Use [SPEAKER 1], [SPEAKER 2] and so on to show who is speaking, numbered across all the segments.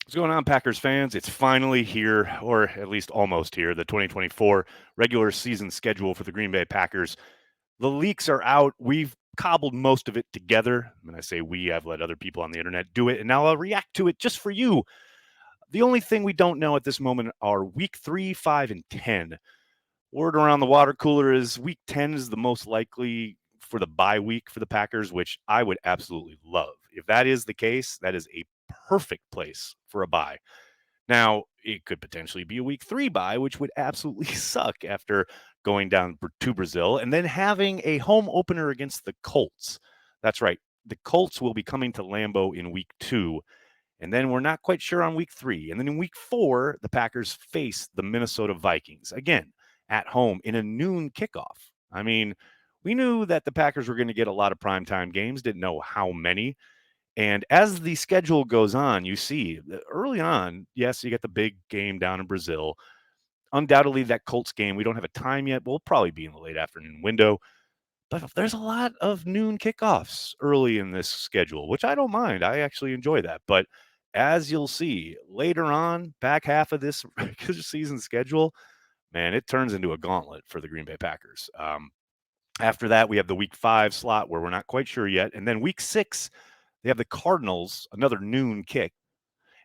[SPEAKER 1] What's going on, Packers fans? It's finally here, or at least almost here, the 2024 regular season schedule for the Green Bay Packers. The leaks are out. We've cobbled most of it together. When I say we, I've let other people on the internet do it, and now I'll react to it just for you. The only thing we don't know at this moment are week 3, 5, and 10. Word around the water cooler is week 10 is the most likely for the bye week for the Packers, which I would absolutely love. If that is the case, that is a perfect place for a bye. Now, it could potentially be a week 3 bye, which would absolutely suck after going down to Brazil and then having a home opener against the Colts. That's right. The Colts will be coming to Lambeau in week 2, and then we're not quite sure on week 3. And then in week 4, the Packers face the Minnesota Vikings again at home in a noon kickoff. I mean, we knew that the Packers were going to get a lot of primetime games, didn't know how many. And as the schedule goes on, you see early on, yes, you get the big game down in Brazil. Undoubtedly, that Colts game, we don't have a time yet. We'll probably be in the late afternoon window. But there's a lot of noon kickoffs early in this schedule, which I don't mind. I actually enjoy that. But as you'll see later on, back half of this regular season schedule, man, it turns into a gauntlet for the Green Bay Packers. After that, we have the week 5 slot where we're not quite sure yet. And then week 6, they have the Cardinals, another noon kick.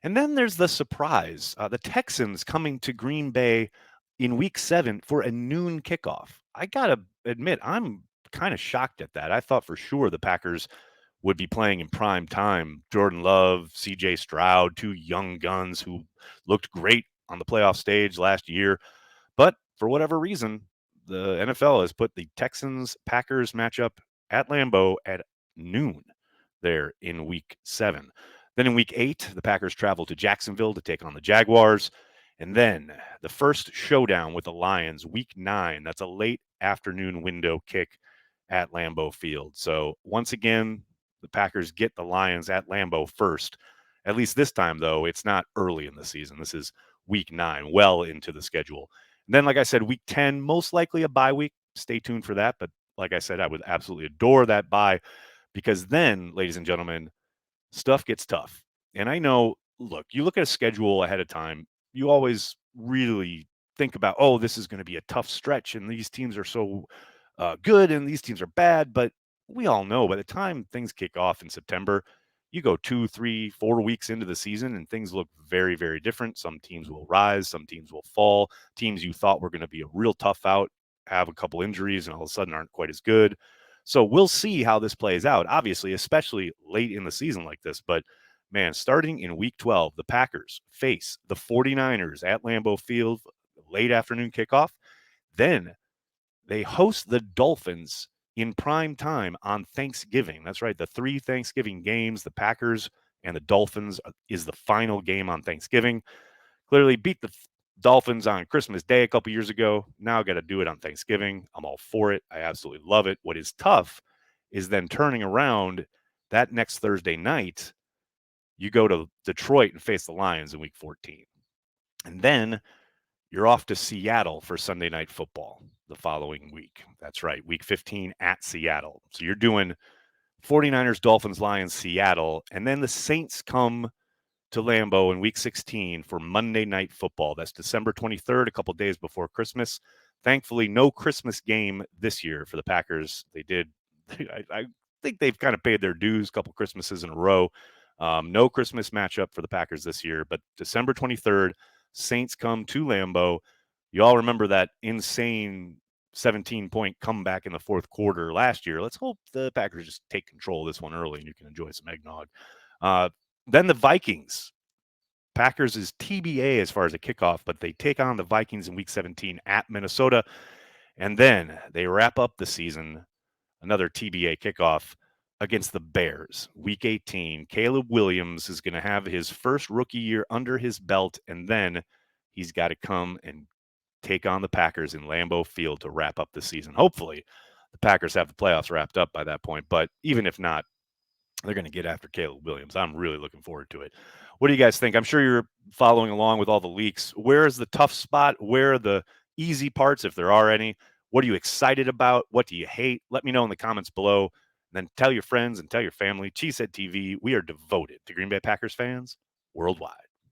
[SPEAKER 1] And then there's the surprise the Texans coming to Green Bay in week 7 for a noon kickoff. I got to admit, I'm kind of shocked at that. I thought for sure the Packers would be playing in prime time. Jordan Love, CJ Stroud, two young guns who looked great on the playoff stage last year. But for whatever reason, the NFL has put the Texans Packers matchup at Lambeau at noon there in week 7. Then in week 8, the Packers travel to Jacksonville to take on the Jaguars. And then the first showdown with the Lions, week 9. That's a late afternoon window kick at Lambeau Field. So once again, the Packers get the Lions at Lambeau first. At least this time, though, it's not early in the season. This is week 9, well into the schedule. And then, like I said, week 10, most likely a bye week. Stay tuned for that. But like I said, I would absolutely adore that bye because then, ladies and gentlemen, stuff gets tough. And I know, look, you look at a schedule ahead of time, you always really think about, oh, this is going to be a tough stretch and these teams are so good and these teams are bad. But we all know by the time things kick off in September, you go 2, 3, 4 weeks into the season and things look very, very different. Some teams will rise, some teams will fall. Teams you thought were going to be a real tough out have a couple injuries and all of a sudden aren't quite as good. So we'll see how this plays out, obviously, especially late in the season like this. But man, starting in week 12, the Packers face the 49ers at Lambeau Field, late afternoon kickoff. Then they host the Dolphins in prime time on Thanksgiving. That's right, the 3 Thanksgiving games, the Packers and the Dolphins is the final game on Thanksgiving. Clearly beat the Dolphins on Christmas Day a couple years ago. Now I got to do it on Thanksgiving. I'm all for it. I absolutely love it. What is tough is then turning around that next Thursday night, you go to Detroit and face the Lions in week 14. And then you're off to Seattle for Sunday night football the following week. That's right, week 15 at Seattle. So you're doing 49ers, Dolphins, Lions, Seattle. And then the Saints come to Lambeau in week 16 for Monday Night Football. That's December 23rd, a couple days before Christmas. Thankfully, no Christmas game this year for the Packers. They did, I think they've kind of paid their dues a couple Christmases in a row. No Christmas matchup for the Packers this year, but December 23rd, Saints come to Lambeau. You all remember that insane 17-point comeback in the fourth quarter last year. Let's hope the Packers just take control of this one early and you can enjoy some eggnog. Then the Vikings. Packers is TBA as far as a kickoff, but they take on the Vikings in week 17 at Minnesota. And then they wrap up the season, another TBA kickoff against the Bears. Week 18, Caleb Williams is going to have his first rookie year under his belt, and then he's got to come and take on the Packers in Lambeau Field to wrap up the season. Hopefully, the Packers have the playoffs wrapped up by that point, but even if not, they're going to get after Caleb Williams. I'm really looking forward to it. What do you guys think? I'm sure you're following along with all the leaks. Where is the tough spot? Where are the easy parts, if there are any? What are you excited about? What do you hate? Let me know in the comments below. And then tell your friends and tell your family. Cheesehead TV, we are devoted to Green Bay Packers fans worldwide.